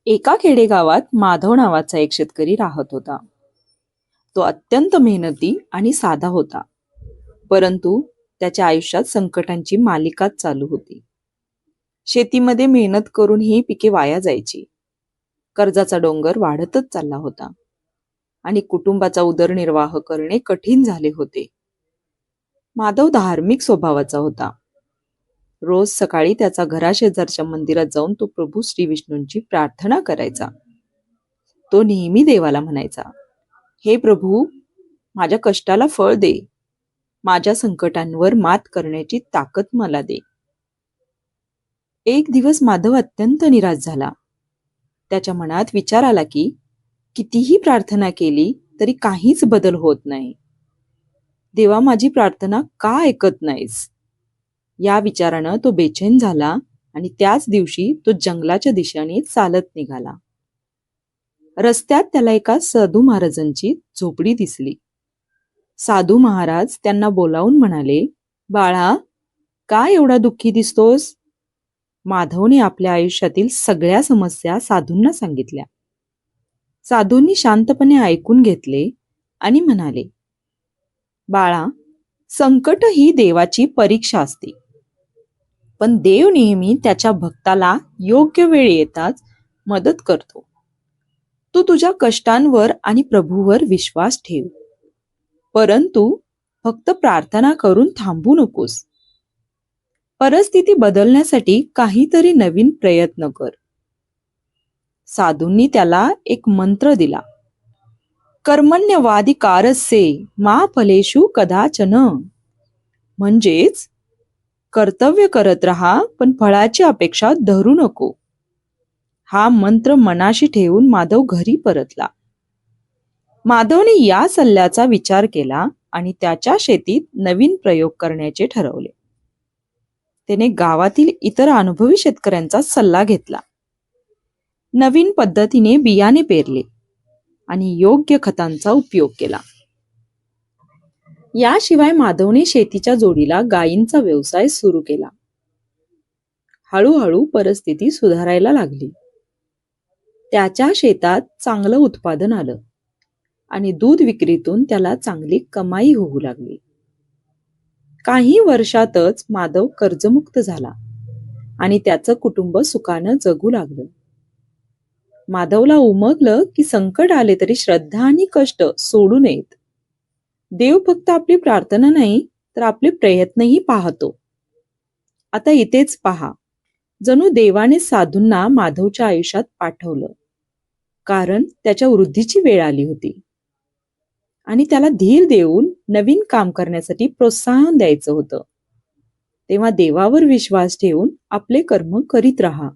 एका खेडेगावात माधव नावाचा एक शेतकरी राहत होता. तो अत्यंत मेहनती आणि साधा होता. परंतु त्याच्या आयुष्यात संकटांची मालिकाच चालू होती. शेतीमध्ये मेहनत करूनही पिके वाया जायची. कर्जाचा डोंगर वाढतच चालला होता आणि कुटुंबाचा उदरनिर्वाह करणे कठीण झाले होते. माधव धार्मिक स्वभावाचा होता. रोज सकाळी त्याचा घराशेजारच्या मंदिरात जाऊन तो प्रभू श्री विष्णूंची प्रार्थना करायचा. तो नेहमी देवाला म्हणायचा, हे प्रभू, माझ्या कष्टाला फळ दे, माझ्या संकटांवर मात करण्याची ताकद मला दे. एक दिवस माधव अत्यंत निराश झाला. त्याच्या मनात विचार आला की कितीही प्रार्थना केली तरी काहीच बदल होत नाही. देवा, माझी प्रार्थना का ऐकत नाहीस? या विचारानं तो बेचैन झाला आणि त्याच दिवशी तो जंगलाच्या दिशेने चालत निघाला. रस्त्यात त्याला एका साधू महाराजांची झोपडी दिसली. साधू महाराज त्यांना बोलावून म्हणाले, बाळा, का एवढा दुःखी दिसतोस? माधवने आपल्या आयुष्यातील सगळ्या समस्या साधूंना सांगितल्या. साधूंनी शांतपणे ऐकून घेतले आणि म्हणाले, बाळा, संकट ही देवाची परीक्षा असते, पण देव नेहमी त्याच्या भक्ताला योग्य वेळ येताच मदत करतो. तू तुझ्या कष्टांवर आणि प्रभूवर विश्वास ठेव, परंतु फक्त प्रार्थना करून थांबू नकोस. परिस्थिती बदलण्यासाठी काहीतरी नवीन प्रयत्न कर. साधूंनी त्याला एक मंत्र दिला, कर्मण्यवाधिकारस्ये मा फलेषु कदाचन. म्हणजेच कर्तव्य करत राहा, पण फळाची अपेक्षा धरू नको. हा मंत्र मनाशी ठेवून माधव घरी परतला. माधवने या सल्ल्याचा विचार केला आणि त्याच्या शेतीत नवीन प्रयोग करण्याचे ठरवले. त्याने गावातील इतर अनुभवी शेतकऱ्यांचा सल्ला घेतला. नवीन पद्धतीने बियाणे पेरले आणि योग्य खतांचा उपयोग केला. याशिवाय माधवने शेतीच्या जोडीला गायींचा व्यवसाय सुरू केला. हळूहळू परिस्थिती सुधारायला लागली. त्याच्या शेतात चांगलं उत्पादन आलं आणि दूध विक्रीतून त्याला चांगली कमाई होऊ लागली. काही वर्षातच माधव कर्जमुक्त झाला आणि त्याचं कुटुंब सुखानं जगू लागलं. माधवला उमगलं की संकट आले तरी श्रद्धा आणि कष्ट सोडू नयेत. देव फक्त आपली प्रार्थना नाही तर आपले प्रयत्नही पाहतो. आता इथेच पहा, जणू देवाने साधूंना माधवच्या आयुष्यात पाठवलं, कारण त्याच्या वृद्धीची वेळ आली होती आणि त्याला धीर देऊन नवीन काम करण्यासाठी प्रोत्साहन द्यायचं होतं. तेव्हा देवावर विश्वास ठेवून आपले कर्म करीत राहा.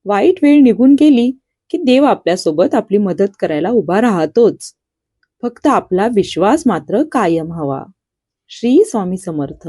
वाईट वेळ निघून गेली की देव आपल्यासोबत आपली मदत करायला उभा राहतोच. फक्त आपला विश्वास मात्र कायम हवा. श्री स्वामी समर्थ.